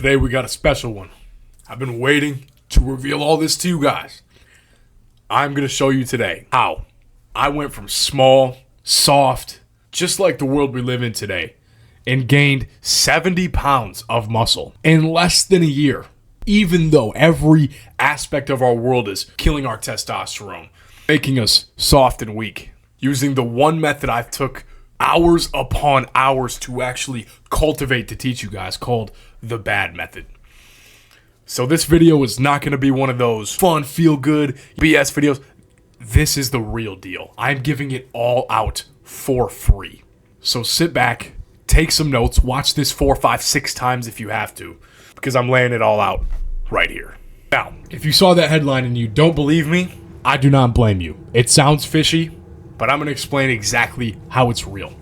Today we got a special one. I've been waiting to reveal all this to you guys. I'm going to show you today how I went from small, soft, just like the world we live in today, and gained 70 pounds of muscle in less than a year. Even though every aspect of our world is killing our testosterone, making us soft and weak. Using the one method I've took hours upon hours to actually cultivate to teach you guys, called the bad method. So this video is not going to be one of those fun, feel-good BS videos. This is the real deal. I'm giving it all out for free. So sit back, take some notes, watch this 4, 5, 6 times if you have to, because I'm laying it all out right here. Now, if you saw that headline and you don't believe me, I do not blame you. It sounds fishy, but I'm going to explain exactly how it's real.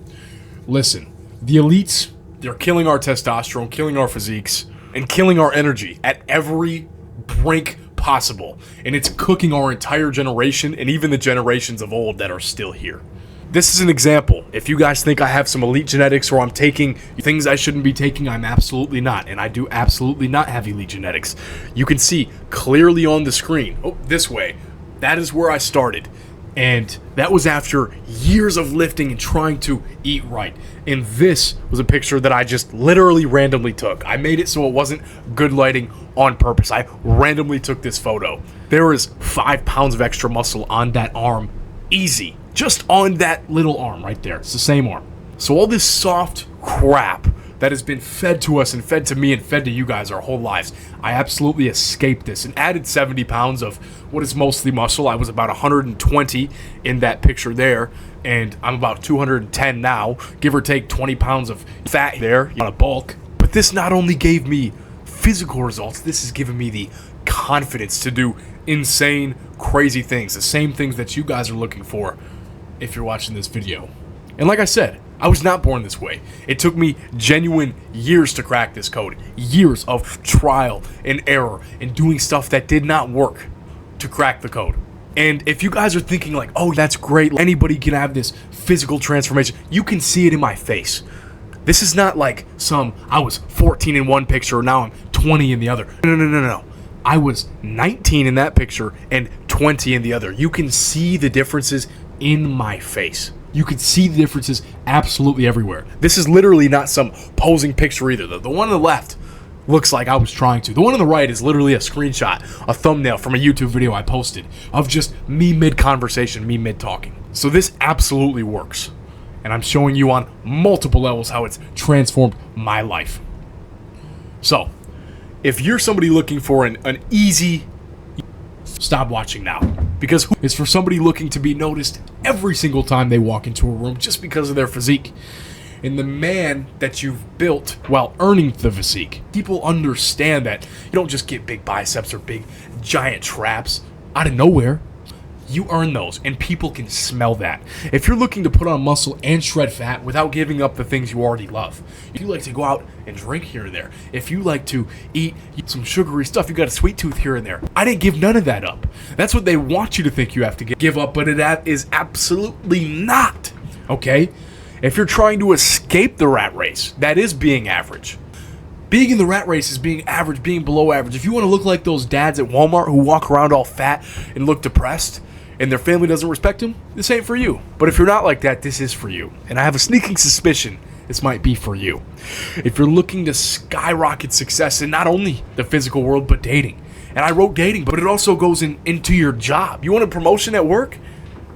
Listen, the elites, they're killing our testosterone, killing our physiques, and killing our energy at every brink possible. And it's cooking our entire generation and even the generations of old that are still here. This is an example. If you guys think I have some elite genetics or I'm taking things I shouldn't be taking, I'm absolutely not. And I do absolutely not have elite genetics. You can see clearly on the screen, this way, that is where I started. And that was after years of lifting and trying to eat right. And this was a picture that I just literally randomly took. I made it so it wasn't good lighting on purpose. I randomly took this photo. There is 5 pounds of extra muscle on that arm. Easy. Just on that little arm right there. It's the same arm. So all this soft crap that has been fed to us and fed to me and fed to you guys our whole lives, I absolutely escaped this and added 70 pounds of what is mostly muscle. I was about 120 in that picture there, and I'm about 210 now, give or take 20 pounds of fat there on a bulk. But this not only gave me physical results, this has given me the confidence to do insane, crazy things, the same things that you guys are looking for if you're watching this video. And like I said, I was not born this way. It took me genuine years to crack this code. Years of trial and error and doing stuff that did not work to crack the code. And if you guys are thinking like, oh, that's great, anybody can have this physical transformation, you can see it in my face. This is not like I was 14 in one picture, now I'm 20 in the other. No. I was 19 in that picture and 20 in the other. You can see the differences in my face. You can see the differences absolutely everywhere. This is literally not some posing picture either. The one on the left looks like I was trying to. The one on the right is literally a screenshot, a thumbnail from a YouTube video I posted of just me mid-conversation, me mid-talking. So this absolutely works. And I'm showing you on multiple levels how it's transformed my life. So, if you're somebody looking for an easy, stop watching now. Because it's for somebody looking to be noticed every single time they walk into a room just because of their physique. And the man that you've built while earning the physique. People understand that you don't just get big biceps or big giant traps out of nowhere. You earn those, and people can smell that. If you're looking to put on muscle and shred fat without giving up the things you already love, if you like to go out and drink here and there, if you like to eat some sugary stuff, you got a sweet tooth here and there, I didn't give none of that up. That's what they want you to think you have to give up, but it is absolutely not, okay? If you're trying to escape the rat race, that is being average. Being in the rat race is being average, being below average. If you want to look like those dads at Walmart who walk around all fat and look depressed, and their family doesn't respect them, this ain't for you. But if you're not like that, this is for you. And I have a sneaking suspicion this might be for you. If you're looking to skyrocket success in not only the physical world, but dating. And I wrote dating, but it also goes into your job. You want a promotion at work?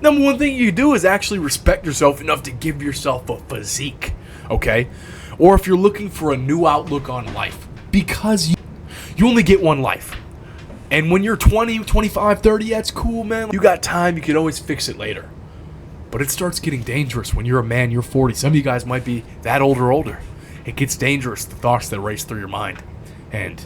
Number one thing you do is actually respect yourself enough to give yourself a physique, okay? Or if you're looking for a new outlook on life, because you only get one life. And when you're 20, 25, 30, that's cool, man. You got time, you can always fix it later. But it starts getting dangerous when you're a man, you're 40. Some of you guys might be that old or older. It gets dangerous, the thoughts that race through your mind. And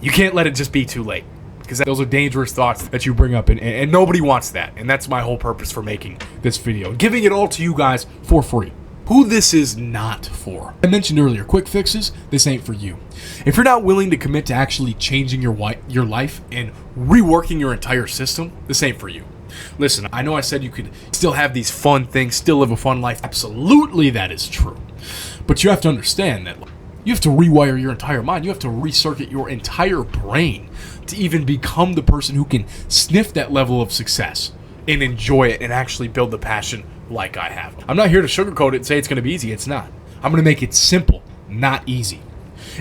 you can't let it just be too late. Because those are dangerous thoughts that you bring up, and nobody wants that. And that's my whole purpose for making this video. Giving it all to you guys for free. Who this is not for. I mentioned earlier, quick fixes, this ain't for you. If you're not willing to commit to actually changing your life and reworking your entire system, this ain't for you. Listen, I know I said you could still have these fun things, still live a fun life. Absolutely, that is true. But you have to understand that You have to rewire your entire mind. You have to recircuit your entire brain to even become the person who can sniff that level of success and enjoy it and actually build the passion like I have. I'm not here to sugarcoat it and say it's going to be easy. It's not. I'm going to make it simple, not easy.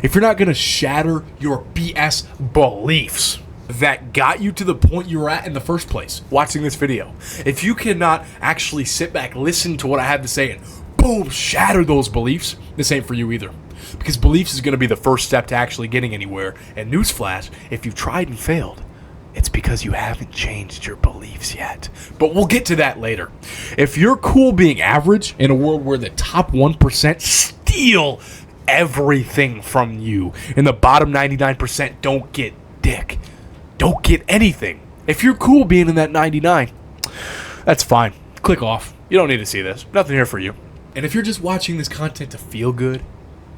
If you're not going to shatter your BS beliefs that got you to the point you were at in the first place watching this video, if you cannot actually sit back, listen to what I have to say, and boom, shatter those beliefs, this ain't for you either. Because beliefs is going to be the first step to actually getting anywhere. And newsflash, if you've tried and failed, it's because you haven't changed your beliefs yet. But we'll get to that later. If you're cool being average in a world where the top 1% steal everything from you and the bottom 99% don't get dick, don't get anything. If you're cool being in that 99, that's fine. Click off. You don't need to see this. Nothing here for you. And if you're just watching this content to feel good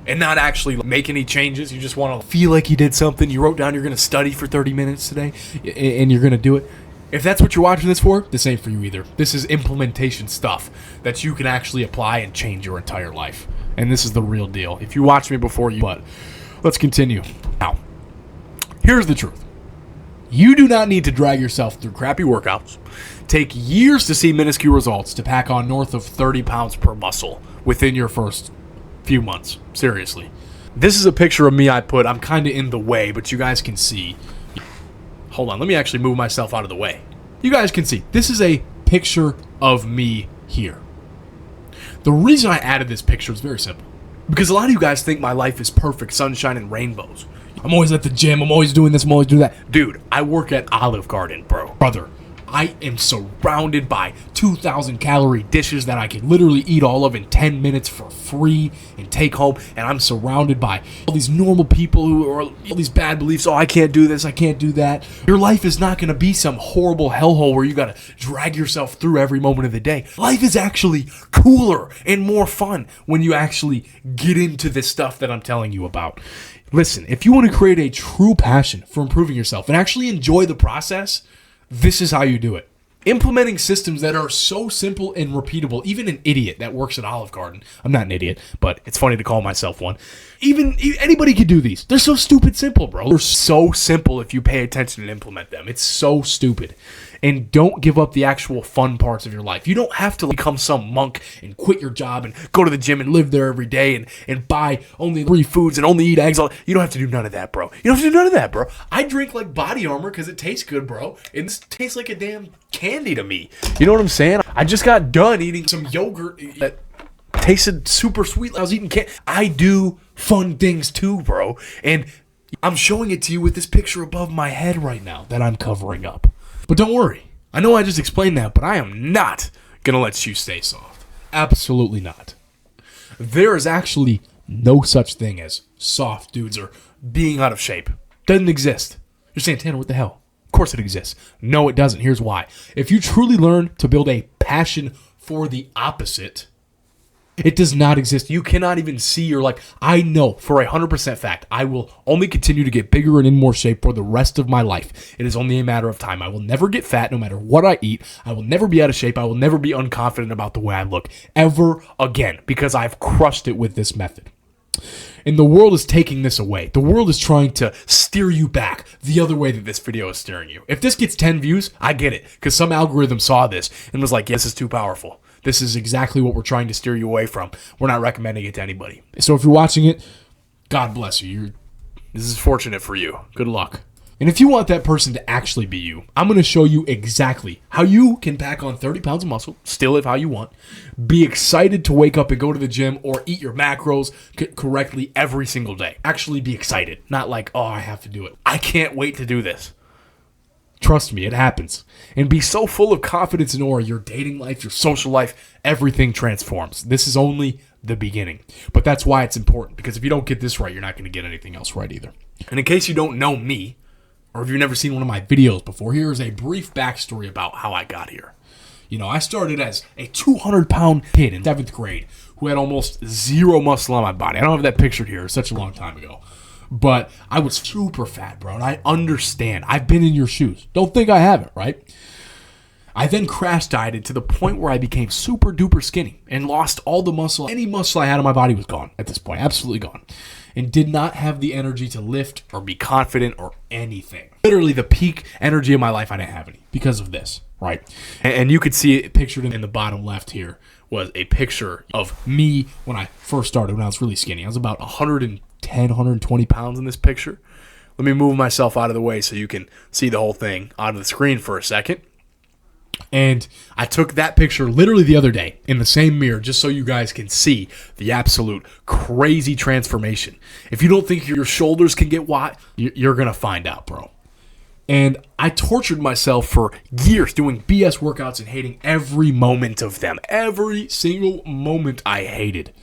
and not actually make any changes, you just want to feel like you did something, you wrote down you're going to study for 30 minutes today and you're going to do it. If that's what you're watching this for, this ain't for you either. This is implementation stuff that you can actually apply and change your entire life. And this is the real deal. If you watched me before, but let's continue. Now, here's the truth. You do not need to drag yourself through crappy workouts, take years to see minuscule results, to pack on north of 30 pounds per muscle within your first few months. Seriously. This is a picture of me I put. I'm kind of in the way, but you guys can see. Hold on. Let me actually move myself out of the way. You guys can see. This is a picture of me here. The reason I added this picture is very simple. Because a lot of you guys think my life is perfect, sunshine and rainbows. I'm always at the gym. I'm always doing this. I'm always doing that. Dude, I work at Olive Garden, bro. Brother, I am surrounded by 2,000 calorie dishes that I can literally eat all of in 10 minutes for free and take home. And I'm surrounded by all these normal people who are all these bad beliefs. Oh, I can't do this. I can't do that. Your life is not going to be some horrible hellhole where you got to drag yourself through every moment of the day. Life is actually cooler and more fun when you actually get into this stuff that I'm telling you about. Listen, if you want to create a true passion for improving yourself and actually enjoy the process, this is how you do it. Implementing systems that are so simple and repeatable. Even an idiot that works at Olive Garden. I'm not an idiot, but it's funny to call myself one. Even anybody could do these. They're so stupid simple, bro. They're so simple if you pay attention and implement them. It's so stupid. And don't give up the actual fun parts of your life. You don't have to become some monk and quit your job and go to the gym and live there every day and buy only 3 foods and only eat eggs. You don't have to do none of that, bro. You don't have to do none of that, bro. I drink like Body Armor because it tastes good, bro. And this tastes like a damn candy to me. You know what I'm saying? I just got done eating some yogurt that tasted super sweet. I was eating candy. I do fun things too, bro. And I'm showing it to you with this picture above my head right now that I'm covering up. But don't worry. I know I just explained that, but I am not going to let you stay soft. Absolutely not. There is actually no such thing as soft dudes or being out of shape. Doesn't exist. You're saying, Tanner, what the hell? Of course it exists. No, it doesn't. Here's why. If you truly learn to build a passion for the opposite, it does not exist. You cannot even see your life. I know for 100% fact, I will only continue to get bigger and in more shape for the rest of my life. It is only a matter of time. I will never get fat no matter what I eat. I will never be out of shape. I will never be unconfident about the way I look ever again because I've crushed it with this method. And the world is taking this away. The world is trying to steer you back the other way that this video is steering you. If this gets 10 views, I get it because some algorithm saw this and was like, yes, this is too powerful. This is exactly what we're trying to steer you away from. We're not recommending it to anybody. So if you're watching it, God bless you. This is fortunate for you. Good luck. And if you want that person to actually be you, I'm going to show you exactly how you can pack on 30 pounds of muscle, still live how you want, be excited to wake up and go to the gym or eat your macros correctly every single day. Actually be excited, not like, oh, I have to do it. I can't wait to do this. Trust me, it happens. And be so full of confidence and aura, your dating life, your social life, everything transforms. This is only the beginning. But that's why it's important, because if you don't get this right, you're not going to get anything else right either. And in case you don't know me, or if you've never seen one of my videos before, here's a brief backstory about how I got here. You know, I started as a 200-pound kid in 7th grade who had almost zero muscle on my body. I don't have that pictured here. It's such a long time ago. But I was super fat, bro, and I understand. I've been in your shoes. Don't think I haven't, right? I then crash dieted to the point where I became super duper skinny and lost all the muscle. Any muscle I had on my body was gone at this point, absolutely gone. and did not have the energy to lift or be confident or anything. Literally the peak energy of my life, I didn't have any because of this, right? And you could see it pictured in the bottom left here was a picture of me when I first started, when I was really skinny. I was about 110, 120 pounds in this picture. Let me move myself out of the way so you can see the whole thing out of the screen for a second. And I took that picture literally the other day in the same mirror just so you guys can see the absolute crazy transformation. If you don't think your shoulders can get wide, you're going to find out, bro. And I tortured myself for years doing BS workouts and hating every moment of them. Every single moment I hated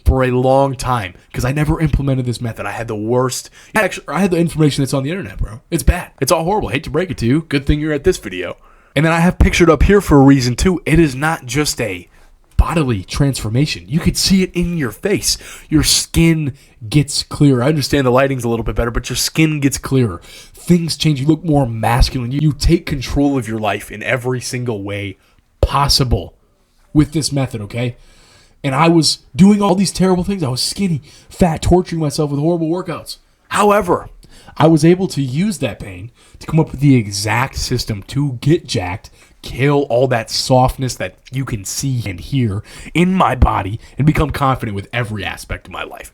for a long time because I never implemented this method. I had the worst. Actually, I had the information that's on the internet, bro. It's bad. It's all horrible. I hate to break it to you. Good thing you're at this video. And then I have pictured up here for a reason too. It is not just a bodily transformation. You could see it in your face. Your skin gets clearer. I understand the lighting's a little bit better, but your skin gets clearer. Things change. You look more masculine. You take control of your life in every single way possible with this method, okay? And I was doing all these terrible things. I was skinny, fat, torturing myself with horrible workouts. However, I was able to use that pain to come up with the exact system to get jacked, kill all that softness that you can see and hear in my body, and become confident with every aspect of my life.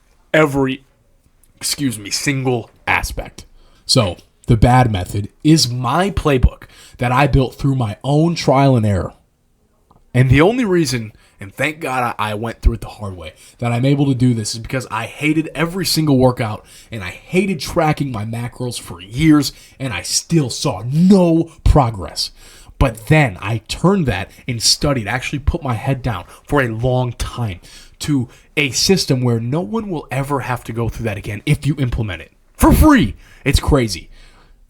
Single aspect. So, the bad method is my playbook that I built through my own trial and error. And the only reason, and thank God I went through it the hard way, that I'm able to do this is because I hated every single workout and I hated tracking my macros for years and I still saw no progress. But then I turned that and studied, actually put my head down for a long time to a system where no one will ever have to go through that again if you implement it for free. It's crazy.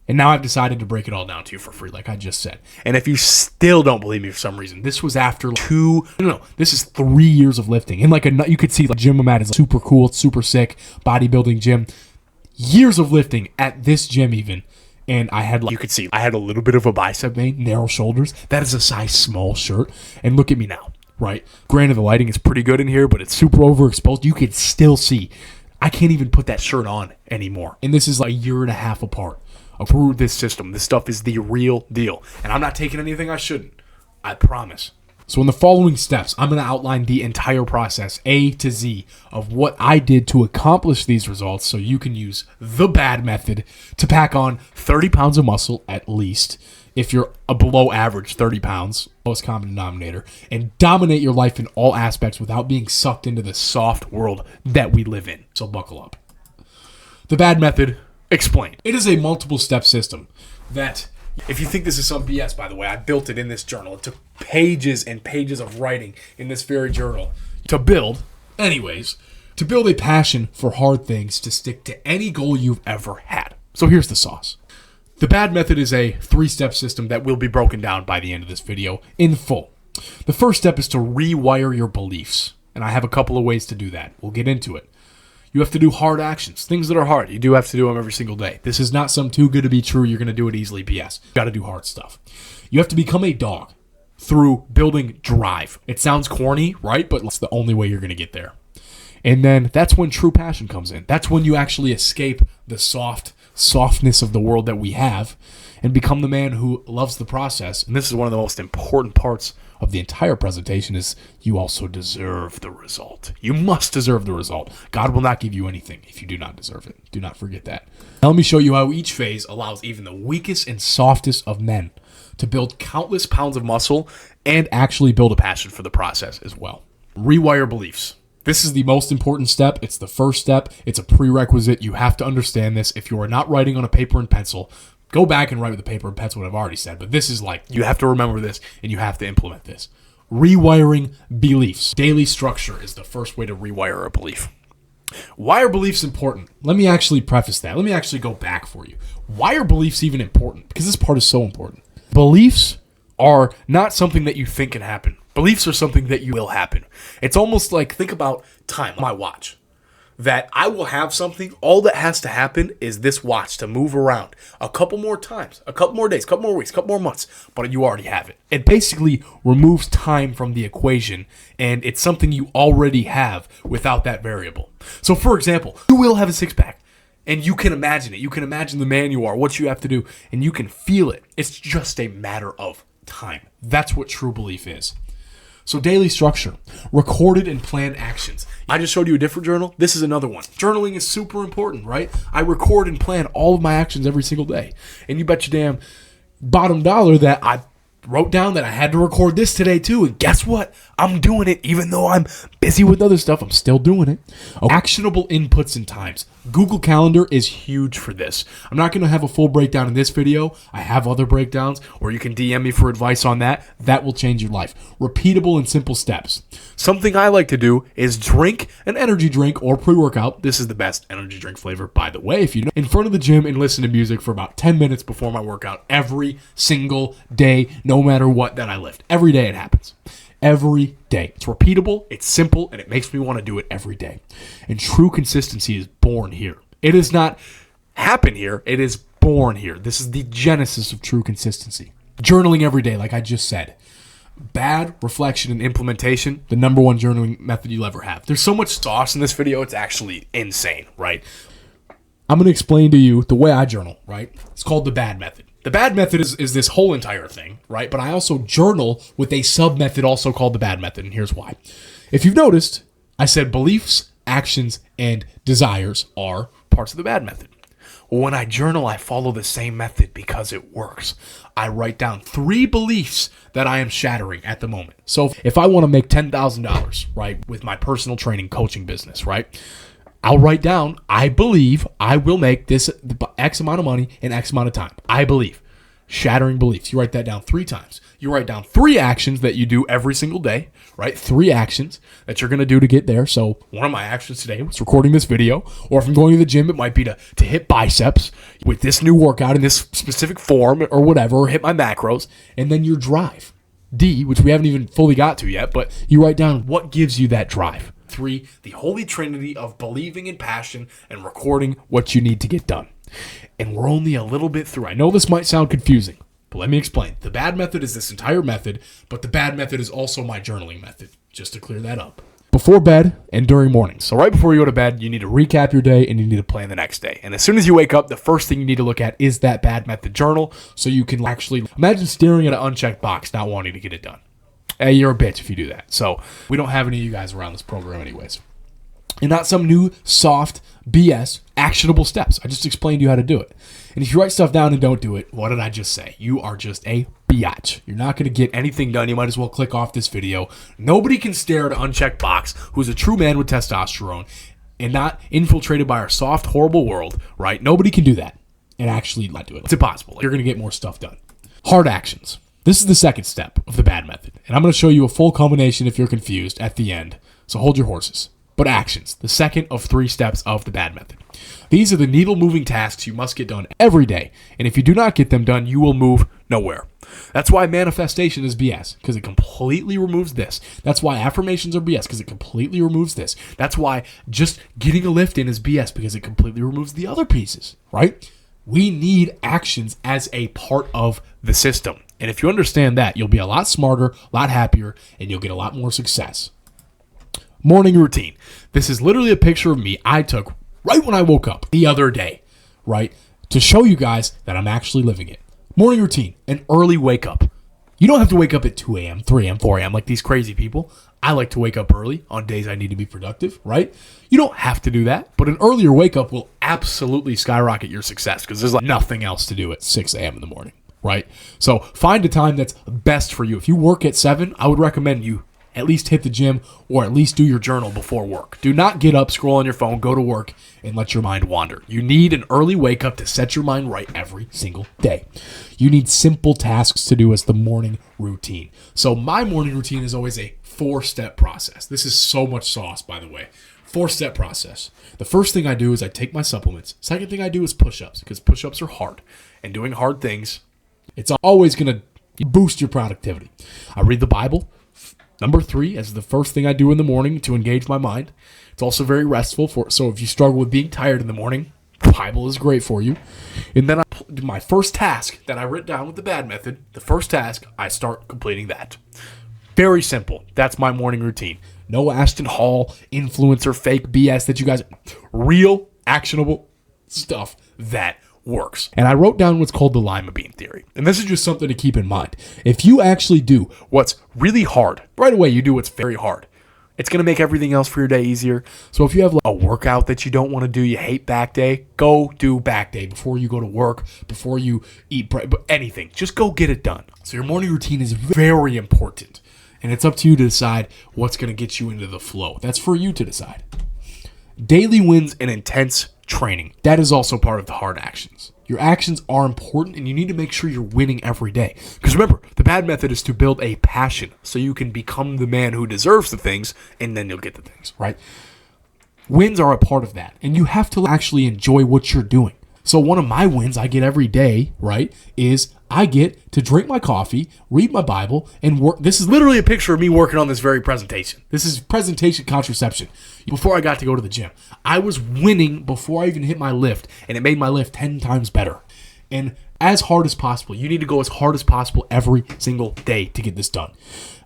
And now I've decided to break it all down to you for free, like I just said. And if you still don't believe me for some reason, this was after this is 3 years of lifting. And you could see like gym I'm at is super cool, it's super sick, bodybuilding gym. Years of lifting at this gym even. And I had, you could see, I had a little bit of a bicep vein, narrow shoulders. That is a size small shirt. And look at me now, right? Granted, the lighting is pretty good in here, but it's super overexposed. You could still see. I can't even put that shirt on anymore. And this is like a year and a half apart. Through this system. This stuff is the real deal. And I'm not taking anything I shouldn't. I promise. So in the following steps, I'm going to outline the entire process, A to Z, of what I did to accomplish these results so you can use the bad method to pack on 30 pounds of muscle at least, if you're a below average 30 pounds, lowest common denominator, and dominate your life in all aspects without being sucked into the soft world that we live in. So buckle up. The bad method. Explain. It is a multiple step system that, if you think this is some BS, by the way, I built it in this journal. It took pages and pages of writing in this very journal to build a passion for hard things to stick to any goal you've ever had. So here's the sauce. The bad method is a 3-step system that will be broken down by the end of this video in full. The first step is to rewire your beliefs. And I have a couple of ways to do that. We'll get into it. You have to do hard actions, things that are hard. You do have to do them every single day. This is not some too good to be true, you're going to do it easily BS. You got to do hard stuff. You have to become a dog through building drive. It sounds corny, right? But it's the only way you're going to get there. And then that's when true passion comes in. That's when you actually escape the softness of the world that we have and become the man who loves the process. And this is one of the most important parts of the entire presentation is you also deserve the result. You must deserve the result. God will not give you anything if you do not deserve it. Do not forget that. Now let me show you how each phase allows even the weakest and softest of men to build countless pounds of muscle and actually build a passion for the process as well. Rewire beliefs. This is the most important step. It's the first step. It's a prerequisite. You have to understand this. If you are not writing on a paper and pencil, go back and write with a paper and pencil what I've already said. But this is like, you have to remember this and you have to implement this. Rewiring beliefs. Daily structure is the first way to rewire a belief. Why are beliefs important? Let me actually preface that. Let me actually go back for you. Why are beliefs even important? Because this part is so important. Beliefs are not something that you think can happen. Beliefs are something that you will happen. It's almost like, think about time, my watch. that I will have something. All that has to happen is this watch to move around a couple more times, a couple more days, a couple more weeks, a couple more months, but you already have it. It basically removes time from the equation, and it's something you already have without that variable. So, for example, you will have a six-pack, and you can imagine it. You can imagine the man you are, what you have to do, and you can feel it. It's just a matter of time. That's what true belief is. So daily structure, recorded and planned actions. I just showed you a different journal. This is another one. Journaling is super important, right? I record and plan all of my actions every single day. And you bet your damn bottom dollar that I wrote down that I had to record this today too. And guess what? I'm doing it. Even though I'm busy with other stuff, I'm still doing it. Okay. Actionable inputs and times. Google Calendar is huge for this. I'm not going to have a full breakdown in this video. I have other breakdowns, or you can DM me for advice on that. That will change your life. Repeatable and simple steps. Something I like to do is drink an energy drink or pre-workout. This is the best energy drink flavor, by the way, if you know. In front of the gym and listen to music for about 10 minutes before my workout every single day, no matter what that I lift. Every day it happens. Every day. It's repeatable, it's simple, and it makes me want to do it every day. And true consistency is born here. It does not happen here. It is born here. This is the genesis of true consistency. Journaling every day, like I just said. Bad reflection and implementation, the number one journaling method you'll ever have. There's so much sauce in this video, it's actually insane, right? I'm going to explain to you the way I journal, right? It's called the bad method. The bad method is this whole entire thing, right? But I also journal with a sub-method also called the bad method, and here's why. If you've noticed, I said beliefs, actions, and desires are parts of the bad method. Well, when I journal, I follow the same method because it works. I write down 3 beliefs that I am shattering at the moment. So if I want to make $10,000, right, with my personal training coaching business, right, I'll write down, I believe I will make this X amount of money in X amount of time. I believe. Shattering beliefs. You write that down 3 times. You write down 3 actions that you do every single day, right? 3 actions that you're going to do to get there. So one of my actions today was recording this video, or if I'm going to the gym, it might be to hit biceps with this new workout in this specific form or whatever, or hit my macros, and then your drive. D, which we haven't even fully got to yet, but you write down what gives you that drive. 3, the holy trinity of believing in passion and recording what you need to get done. And we're only a little bit through. I know this might sound confusing, but let me explain. The bad method is this entire method, but the bad method is also my journaling method, just to clear that up. Before bed and during mornings. So right before you go to bed, you need to recap your day and you need to plan the next day. And as soon as you wake up, the first thing you need to look at is that bad method journal so you can actually imagine staring at an unchecked box, not wanting to get it done. Hey, you're a bitch if you do that. So we don't have any of you guys around this program anyways. And not some new soft BS actionable steps. I just explained to you how to do it. And if you write stuff down and don't do it, what did I just say? You are just a biatch. You're not going to get anything done. You might as well click off this video. Nobody can stare at an unchecked box who's a true man with testosterone and not infiltrated by our soft, horrible world, right? Nobody can do that and actually not do it. It's impossible. You're going to get more stuff done. Hard actions. This is the second step of the bad method. And I'm going to show you a full combination if you're confused at the end. So hold your horses. But actions, the second of 3 steps of the bad method. These are the needle-moving tasks you must get done every day. And if you do not get them done, you will move nowhere. That's why manifestation is BS, because it completely removes this. That's why affirmations are BS, because it completely removes this. That's why just getting a lift in is BS, because it completely removes the other pieces, right? We need actions as a part of the system. And if you understand that, you'll be a lot smarter, a lot happier, and you'll get a lot more success. Morning routine. This is literally a picture of me I took right when I woke up the other day, right? To show you guys that I'm actually living it. Morning routine, an early wake up. You don't have to wake up at 2 a.m., 3 a.m., 4 a.m. like these crazy people. I like to wake up early on days I need to be productive, right? You don't have to do that, but an earlier wake up will absolutely skyrocket your success because there's like nothing else to do at 6 a.m. in the morning, right? So find a time that's best for you. If you work at 7, I would recommend you at least hit the gym or at least do your journal before work. Do not get up, scroll on your phone, go to work, and let your mind wander. You need an early wake up to set your mind right every single day. You need simple tasks to do as the morning routine. So my morning routine is always a 4-step process. This is so much sauce, by the way. 4-step process. The first thing I do is I take my supplements. Second thing I do is push-ups because push-ups are hard. And doing hard things, it's always going to boost your productivity. I read the Bible Number 3 is the first thing I do in the morning to engage my mind. It's also very restful. So if you struggle with being tired in the morning, the Bible is great for you. And then my first task that I wrote down with the bad method, the first task, I start completing that. Very simple. That's my morning routine. No Ashton Hall, influencer, fake BS that you guys... Real, actionable stuff that works. And I wrote down what's called the lima bean theory. And this is just something to keep in mind. If you actually do what's really hard, right away you do what's very hard, it's going to make everything else for your day easier. So if you have a workout that you don't want to do, you hate back day, go do back day before you go to work, before you eat anything. Just go get it done. So your morning routine is very important. And it's up to you to decide what's going to get you into the flow. That's for you to decide. Daily wins and intense training. That is also part of the hard actions. Your actions are important, and you need to make sure you're winning every day. Because remember, the bad method is to build a passion so you can become the man who deserves the things, and then you'll get the things, right? Wins are a part of that, and you have to actually enjoy what you're doing. So one of my wins I get every day, right, is I get to drink my coffee, read my Bible, and work. This is literally a picture of me working on this very presentation. This is presentation contraception. Before I got to go to the gym, I was winning before I even hit my lift, and it made my lift 10 times better. And as hard as possible, you need to go as hard as possible every single day to get this done.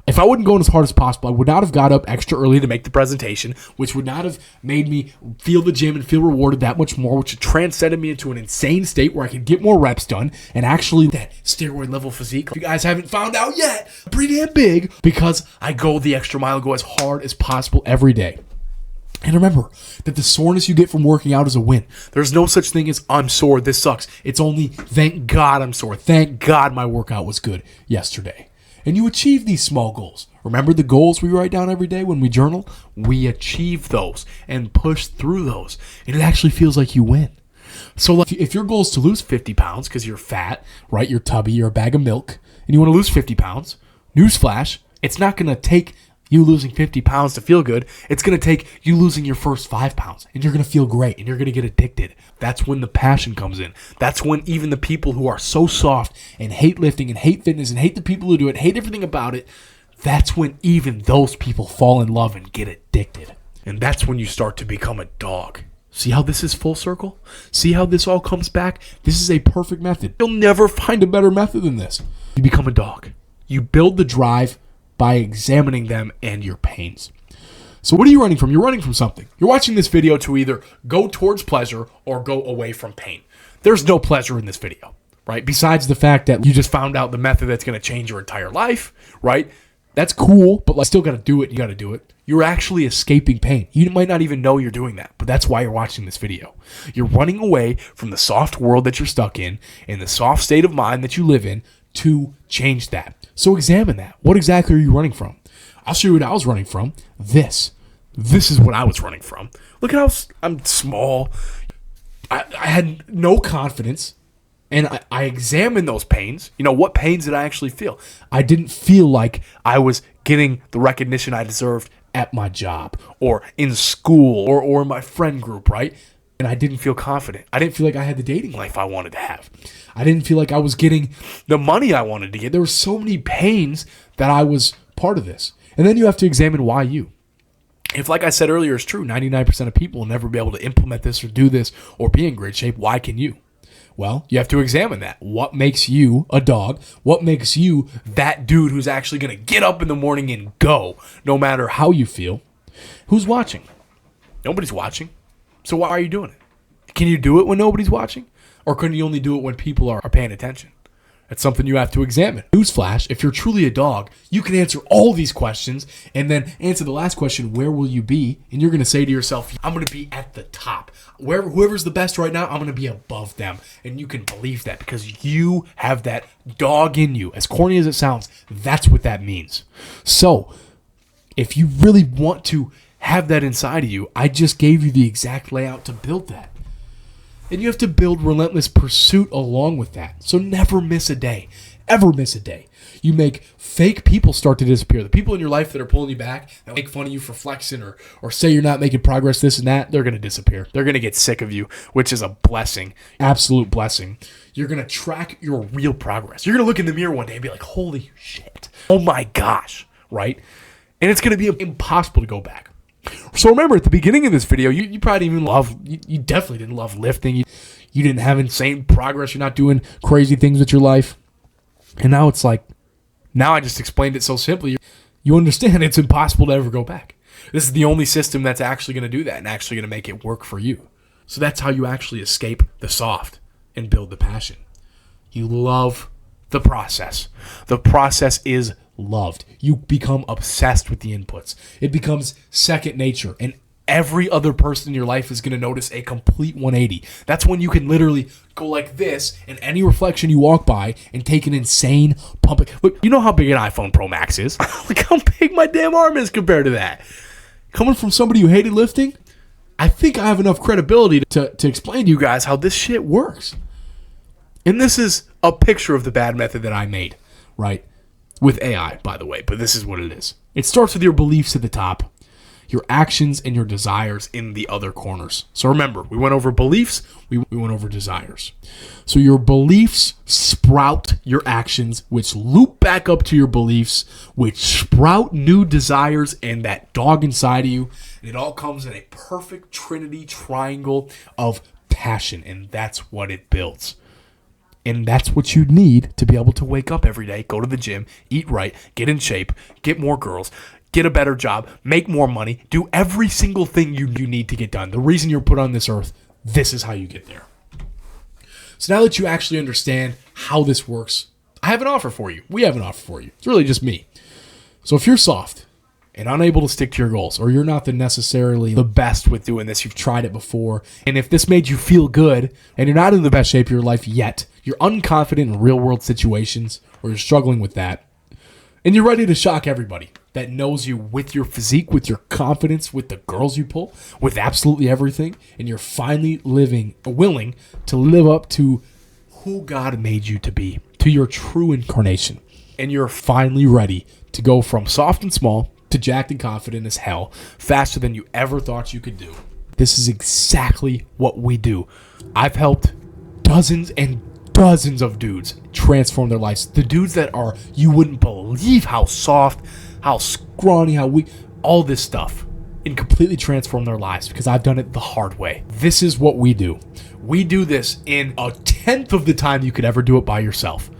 If I wouldn't go as hard as possible, I would not have got up extra early to make the presentation, which would not have made me feel the gym and feel rewarded that much more, which transcended me into an insane state where I could get more reps done and actually that steroid level physique. If you guys haven't found out yet, I'm pretty damn big because I go the extra mile, go as hard as possible every day. And remember that the soreness you get from working out is a win. There's no such thing as I'm sore, this sucks. It's only thank God I'm sore. Thank God my workout was good yesterday. And you achieve these small goals. Remember the goals we write down every day when we journal? We achieve those and push through those. And it actually feels like you win. So like, if your goal is to lose 50 pounds because you're fat, right? You're tubby, you're a bag of milk, and you want to lose 50 pounds, newsflash, it's not going to take you losing 50 pounds to feel good. It's going to take you losing your first 5 pounds, and you're going to feel great, and you're going to get addicted. That's when the passion comes in. That's when even the people who are so soft and hate lifting and hate fitness and hate the people who do it, hate everything about it, that's when even those people fall in love and get addicted. And that's when you start to become a dog. See how this is full circle? See how this all comes back? This is a perfect method. You'll never find a better method than this. You become a dog. You build the drive by examining them and your pains. So what are you running from? You're running from something. You're watching this video to either go towards pleasure or go away from pain. There's no pleasure in this video, right? Besides the fact that you just found out the method that's going to change your entire life, right? That's cool, but still got to do it. You got to do it. You're actually escaping pain. You might not even know you're doing that, but that's why you're watching this video. You're running away from the soft world that you're stuck in the soft state of mind that you live in, to change that. So examine that. What exactly are you running from? I'll show you what I was running from. This is what I was running from. Look at how I'm small. I had no confidence, and I examined those pains. You know, what pains did I actually feel? I didn't feel like I was getting the recognition I deserved at my job or in school or in my friend group, right? And I didn't feel confident. I didn't feel like I had the dating life I wanted to have. I didn't feel like I was getting the money I wanted to get. There were so many pains that I was part of this. And then you have to examine why you. If, like I said earlier, it's true, 99% of people will never be able to implement this or do this or be in great shape. Why can you? Well, you have to examine that. What makes you a dog? What makes you that dude who's actually going to get up in the morning and go, no matter how you feel? Who's watching? Nobody's watching. So why are you doing it? Can you do it when nobody's watching? Or can you only do it when people are paying attention? That's something you have to examine. Newsflash, if you're truly a dog, you can answer all these questions and then answer the last question, where will you be? And you're going to say to yourself, I'm going to be at the top. Whoever's the best right now, I'm going to be above them. And you can believe that because you have that dog in you. As corny as it sounds, that's what that means. So if you really want to have that inside of you, I just gave you the exact layout to build that. And you have to build relentless pursuit along with that. So never miss a day. Ever miss a day. You make fake people start to disappear. The people in your life that are pulling you back, that make fun of you for flexing or say you're not making progress, this and that, they're going to disappear. They're going to get sick of you, which is a blessing. Absolute blessing. You're going to track your real progress. You're going to look in the mirror one day and be like, holy shit. Oh my gosh. Right? And it's going to be impossible to go back. So remember, at the beginning of this video, you probably didn't even you definitely didn't love lifting. You didn't have insane progress. You're not doing crazy things with your life. And now it's like, now I just explained it so simply. You understand it's impossible to ever go back. This is the only system that's actually going to do that and actually going to make it work for you. So that's how you actually escape the soft and build the passion. You love the process. The process is loved. You become obsessed with the inputs. It becomes second nature, and every other person in your life is going to notice a complete 180. That's when you can literally go like this, and any reflection you walk by and take an insane pump. Look, you know how big an iPhone Pro Max is? Look how big my damn arm is compared to that. Coming from somebody who hated lifting, I think I have enough credibility to explain to you guys how this shit works. And this is a picture of the bad method that I made, right? With AI, by the way, but this is what it is. It starts with your beliefs at the top, your actions and your desires in the other corners. So remember, we went over beliefs, we went over desires. So your beliefs sprout your actions, which loop back up to your beliefs, which sprout new desires and that dog inside of you. And it all comes in a perfect trinity triangle of passion, and that's what it builds. And that's what you need to be able to wake up every day, go to the gym, eat right, get in shape, get more girls, get a better job, make more money, do every single thing you need to get done. The reason you're put on this earth, this is how you get there. So now that you actually understand how this works, I have an offer for you. We have an offer for you. It's really just me. So if you're soft and unable to stick to your goals, or you're not necessarily the best with doing this, you've tried it before, and if this made you feel good and you're not in the best shape of your life yet, you're unconfident in real world situations, or you're struggling with that, and you're ready to shock everybody that knows you with your physique, with your confidence, with the girls you pull, with absolutely everything, and you're finally willing to live up to who God made you to be, to your true incarnation, and you're finally ready to go from soft and small to jacked and confident as hell, faster than you ever thought you could do. This is exactly what we do. I've helped dozens and dozens of dudes transform their lives. The dudes that are, you wouldn't believe how soft, how scrawny, how weak, all this stuff, and completely transform their lives, because I've done it the hard way. This is what we do. We do this in 1/10 of the time you could ever do it by yourself.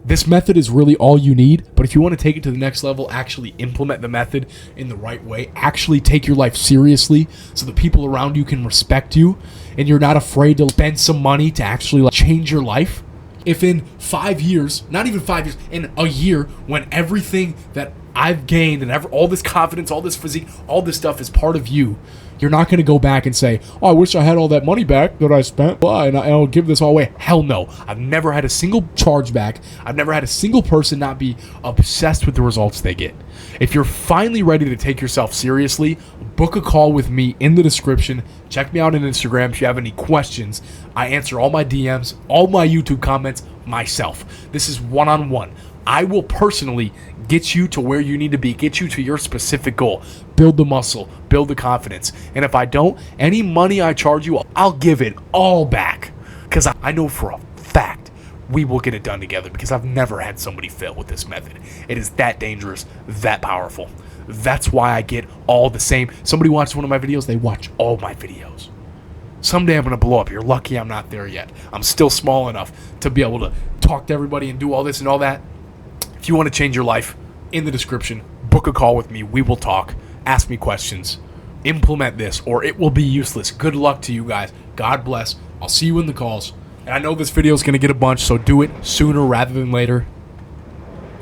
This method is really all you need, but if you want to take it to the next level, actually implement the method in the right way, actually take your life seriously so the people around you can respect you, and you're not afraid to spend some money to actually change your life. If in 5 years, not even 5 years, in a year, when everything that I've gained and all this confidence, all this physique, all this stuff is part of you, you're not going to go back and say, oh, I wish I had all that money back that I spent, and I'll give this all away. Hell no. I've never had a single charge back. I've never had a single person not be obsessed with the results they get. If you're finally ready to take yourself seriously, book a call with me in the description. Check me out on Instagram if you have any questions. I answer all my DMs, all my YouTube comments myself. This is one-on-one. I will personally get you to where you need to be, get you to your specific goal, build the muscle, build the confidence. And if I don't, any money I charge you, I'll give it all back, because I know for a fact we will get it done together, because I've never had somebody fail with this method. It is that dangerous, that powerful. That's why I get all the same. Somebody watches one of my videos, they watch all my videos. Someday I'm going to blow up. You're lucky I'm not there yet. I'm still small enough to be able to talk to everybody and do all this and all that. If you want to change your life, in the description, book a call with me. We will talk. Ask me questions. Implement this, or it will be useless. Good luck to you guys. God bless. I'll see you in the calls. And I know this video is going to get a bunch, so do it sooner rather than later.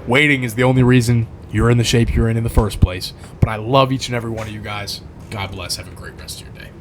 Waiting is the only reason you're in the shape you're in the first place. But I love each and every one of you guys. God bless. Have a great rest of your day.